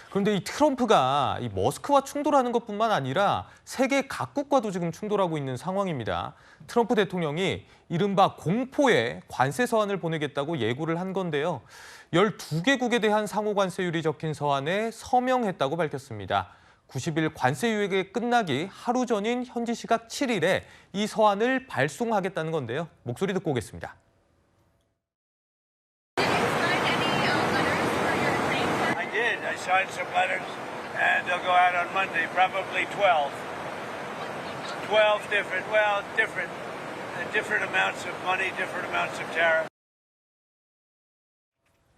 그런데 이 트럼프가 이 머스크와 충돌하는 것뿐만 아니라 세계 각국과도 지금 충돌하고 있는 상황입니다. 트럼프 대통령이 이른바 공포의 관세 서한을 보내겠다고 예고를 한 건데요. 12개국에 대한 상호 관세율이 적힌 서한에 서명했다고 밝혔습니다. 90일 관세 유예가 끝나기 하루 전인 현지 시각 7일에 이 서한을 발송하겠다는 건데요. 목소리 듣고 오겠습니다. I signed some letters, and they'll go out on Monday, probably 12. 12 different amounts of money, different amounts of tariff.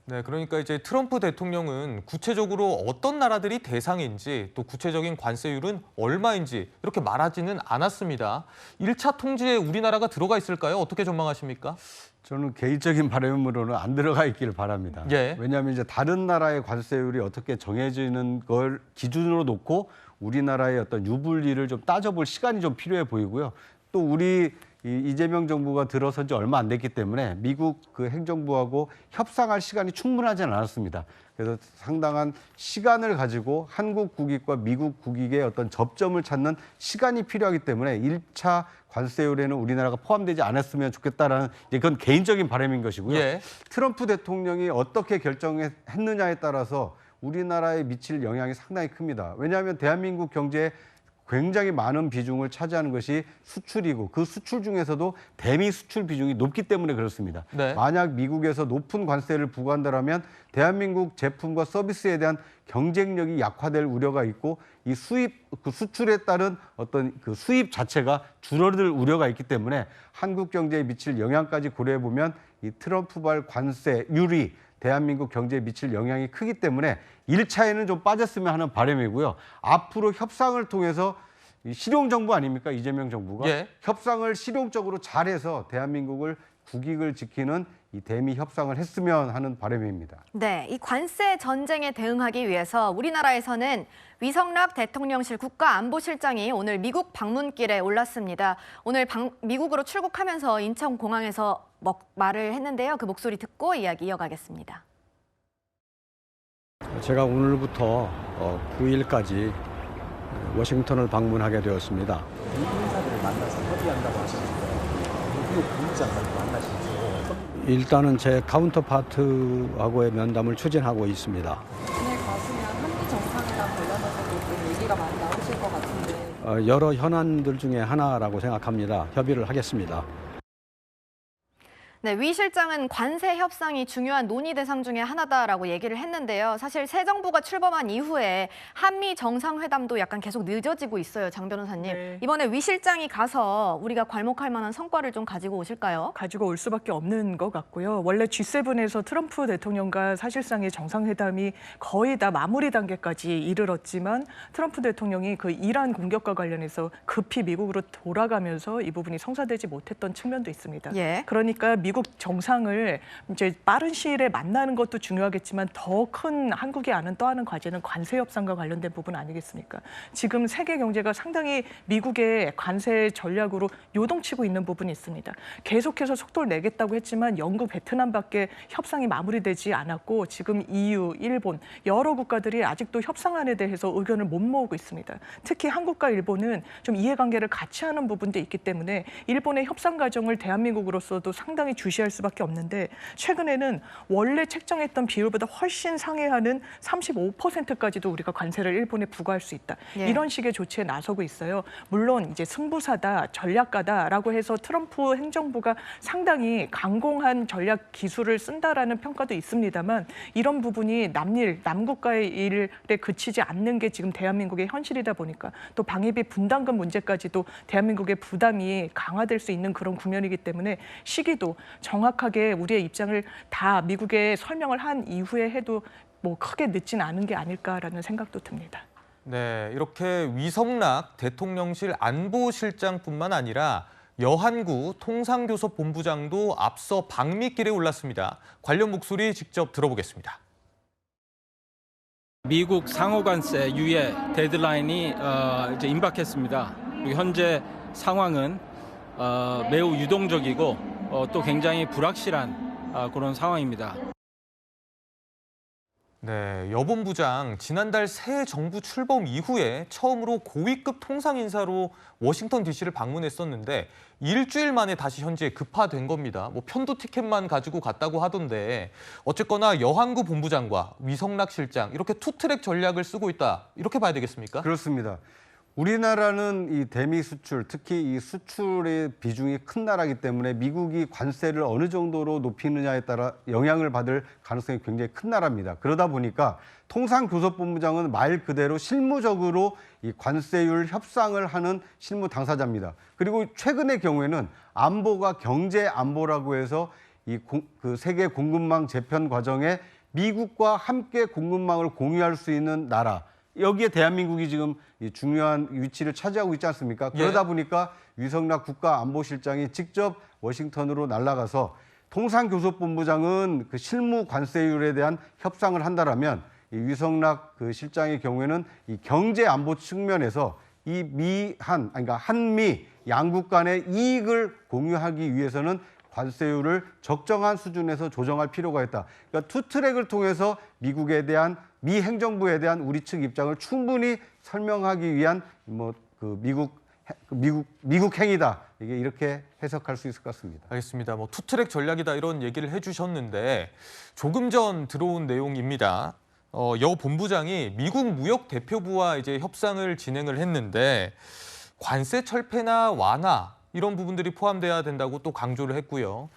네, 그러니까 이제 트럼프 대통령은 구체적으로 어떤 나라들이 대상인지 또 구체적인 관세율은 얼마인지 이렇게 말하지는 않았습니다. 1차 통지에 우리나라가 들어가 있을까요? 어떻게 전망하십니까? 저는 개인적인 바람으로는 안 들어가 있기를 바랍니다. 예. 왜냐하면 이제 다른 나라의 관세율이 어떻게 정해지는 걸 기준으로 놓고 우리나라의 어떤 유불리를 좀 따져볼 시간이 좀 필요해 보이고요. 또 우리 이재명 정부가 들어선 지 얼마 안 됐기 때문에 미국 그 행정부하고 협상할 시간이 충분하지는 않았습니다. 그래서 상당한 시간을 가지고 한국 국익과 미국 국익의 어떤 접점을 찾는 시간이 필요하기 때문에 1차 관세율에는 우리나라가 포함되지 않았으면 좋겠다라는 그건 개인적인 바람인 것이고요. 예. 트럼프 대통령이 어떻게 결정했느냐에 따라서 우리나라에 미칠 영향이 상당히 큽니다. 왜냐하면 대한민국 경제에 굉장히 많은 비중을 차지하는 것이 수출이고 그 수출 중에서도 대미 수출 비중이 높기 때문에 그렇습니다. 네. 만약 미국에서 높은 관세를 부과한다면 대한민국 제품과 서비스에 대한 경쟁력이 약화될 우려가 있고 이 그 수출에 따른 어떤 그 수입 자체가 줄어들 우려가 있기 때문에 한국 경제에 미칠 영향까지 고려해 보면 이 트럼프발 관세율이 대한민국 경제에 미칠 영향이 크기 때문에 1차에는 좀 빠졌으면 하는 바람이고요. 앞으로 협상을 통해서 실용 정부 아닙니까? 이재명 정부가. 예. 협상을 실용적으로 잘해서 대한민국을 국익을 지키는 이 대미 협상을 했으면 하는 바람입니다. 네, 이 관세 전쟁에 대응하기 위해서 우리나라에서는 위성락 대통령실 국가안보실장이 오늘 미국 방문길에 올랐습니다. 오늘 미국으로 출국하면서 인천공항에서 말을 했는데요. 그 목소리 듣고 이야기 이어가겠습니다. 제가 오늘부터 9일까지 워싱턴을 방문하게 되었습니다. 미국 인사들을 만나서 협의한다고 하시는데 미국 국무장관을 만나시죠. 일단은 제 카운터파트하고의 면담을 추진하고 있습니다. 오늘 가시면 한미 정상회담 관련해서도 좀 얘기가 많이 나오실 것 같은데 여러 현안들 중에 하나라고 생각합니다. 협의를 하겠습니다. 네, 위 실장은 관세 협상이 중요한 논의 대상 중에 하나다라고 얘기를 했는데요. 사실 새 정부가 출범한 이후에 한미 정상회담도 약간 계속 늦어지고 있어요, 장 변호사님. 네. 이번에 위 실장이 가서 우리가 괄목할 만한 성과를 좀 가지고 오실까요? 가지고 올 수밖에 없는 것 같고요. 원래 G7에서 트럼프 대통령과 사실상의 정상회담이 거의 다 마무리 단계까지 이르렀지만 트럼프 대통령이 그 이란 공격과 관련해서 급히 미국으로 돌아가면서 이 부분이 성사되지 못했던 측면도 있습니다. 예. 그러니까 미국 정상을 이제 빠른 시일에 만나는 것도 중요하겠지만 더 큰 한국이 아는 또 하는 과제는 관세 협상과 관련된 부분 아니겠습니까? 지금 세계 경제가 상당히 미국의 관세 전략으로 요동치고 있는 부분이 있습니다. 계속해서 속도를 내겠다고 했지만 영국, 베트남밖에 협상이 마무리되지 않았고 지금 EU, 일본 여러 국가들이 아직도 협상안에 대해서 의견을 못 모으고 있습니다. 특히 한국과 일본은 좀 이해관계를 같이 하는 부분도 있기 때문에 일본의 협상 과정을 대한민국으로서도 상당히 주시할 수밖에 없는데 최근에는 원래 책정했던 비율보다 훨씬 상회하는 35%까지도 우리가 관세를 일본에 부과할 수 있다. 예. 이런 식의 조치에 나서고 있어요. 물론 이제 승부사다, 전략가다라고 해서 트럼프 행정부가 상당히 강공한 전략 기술을 쓴다라는 평가도 있습니다만 이런 부분이 남일, 남국가의 일에 그치지 않는 게 지금 대한민국의 현실이다 보니까 또 방위비 분담금 문제까지도 대한민국의 부담이 강화될 수 있는 그런 국면이기 때문에 시기도 정확하게 우리의 입장을 다 미국에 설명을 한 이후에 해도 뭐 크게 늦진 않은 게 아닐까라는 생각도 듭니다. 네, 이렇게 위성락 대통령실 안보실장뿐만 아니라 여한구 통상교섭 본부장도 앞서 방미길에 올랐습니다. 관련 목소리 직접 들어보겠습니다. 미국 상호관세 유예 데드라인이 이제 임박했습니다. 현재 상황은 매우 유동적이고 또 굉장히 불확실한 그런 상황입니다. 네, 여 본부장 지난달 새 정부 출범 이후에 처음으로 고위급 통상 인사로 워싱턴 DC를 방문했었는데 일주일 만에 다시 현지에 급파된 겁니다. 뭐 편도 티켓만 가지고 갔다고 하던데 어쨌거나 여한구 본부장과 위성락 실장 이렇게 투트랙 전략을 쓰고 있다. 이렇게 봐야 되겠습니까? 그렇습니다. 우리나라는 이 대미 수출, 특히 이 수출의 비중이 큰 나라이기 때문에 미국이 관세를 어느 정도로 높이느냐에 따라 영향을 받을 가능성이 굉장히 큰 나라입니다. 그러다 보니까 통상교섭본부장은 말 그대로 실무적으로 이 관세율 협상을 하는 실무 당사자입니다. 그리고 최근의 경우에는 안보가 경제 안보라고 해서 그 세계 공급망 재편 과정에 미국과 함께 공급망을 공유할 수 있는 나라. 여기에 대한민국이 지금 중요한 위치를 차지하고 있지 않습니까? 그러다 보니까 위성락 국가안보실장이 직접 워싱턴으로 날아가서 통상교섭본부장은 그 실무 관세율에 대한 협상을 한다라면 이 위성락 그 실장의 경우에는 이 경제 안보 측면에서 이 그러니까 한미 양국 간의 이익을 공유하기 위해서는 관세율을 적정한 수준에서 조정할 필요가 있다. 그러니까 투트랙을 통해서 미국에 대한 미 행정부에 대한 우리 측 입장을 충분히 설명하기 위한 미국 행위다. 이게 이렇게 해석할 수 있을 것 같습니다. 알겠습니다. 뭐 투트랙 전략이다 이런 얘기를 해주셨는데 조금 전 들어온 내용입니다. 여 본부장이 미국 무역 대표부와 이제 협상을 진행을 했는데 관세 철폐나 완화 이런 부분들이 포함돼야 된다고 또 강조를 했고요.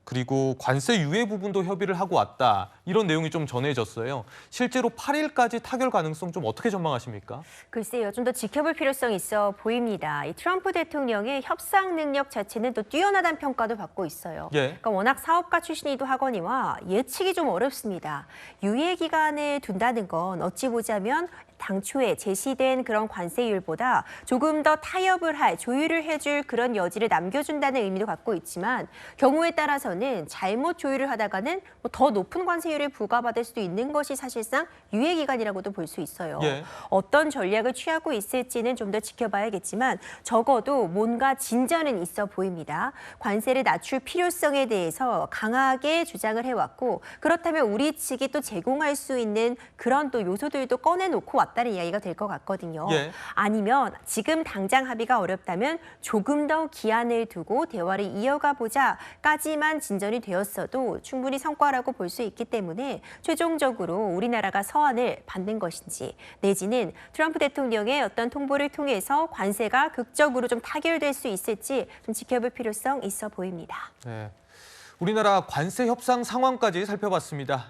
그리고 관세 유예 부분도 협의를 하고 왔다. 이런 내용이 좀 전해졌어요. 실제로 8일까지 타결 가능성 좀 어떻게 전망하십니까? 글쎄요. 좀 더 지켜볼 필요성이 있어 보입니다. 이 트럼프 대통령의 협상 능력 자체는 또 뛰어나다는 평가도 받고 있어요. 예. 그러니까 워낙 사업가 출신이기도 하거니와 예측이 좀 어렵습니다. 유예 기간을 둔다는 건 어찌 보자면 당초에 제시된 그런 관세율보다 조금 더 타협을 조율을 해줄 그런 여지를 남겨준다는 의미도 갖고 있지만 경우에 따라서는 잘못 조율을 하다가는 더 높은 관세율을 부과받을 수도 있는 것이 사실상 유예 기간이라고도 볼 수 있어요. 예. 어떤 전략을 취하고 있을지는 좀 더 지켜봐야겠지만 적어도 뭔가 진전은 있어 보입니다. 관세를 낮출 필요성에 대해서 강하게 주장을 해왔고 그렇다면 우리 측이 또 제공할 수 있는 그런 또 요소들도 꺼내놓고 왔다는 이야기가 될 것 같거든요. 예. 아니면 지금 당장 합의가 어렵다면 조금 더 기한을 두고 대화를 이어가 보자까지만 진전이 되었어도 충분히 성과라고 볼 수 있기 때문에 최종적으로 우리나라가 서한을 받는 것인지 내지는 트럼프 대통령의 어떤 통보를 통해서 관세가 극적으로 좀 타결될 수 있을지 좀 지켜볼 필요성 있어 보입니다. 네. 우리나라 관세 협상 상황까지 살펴봤습니다.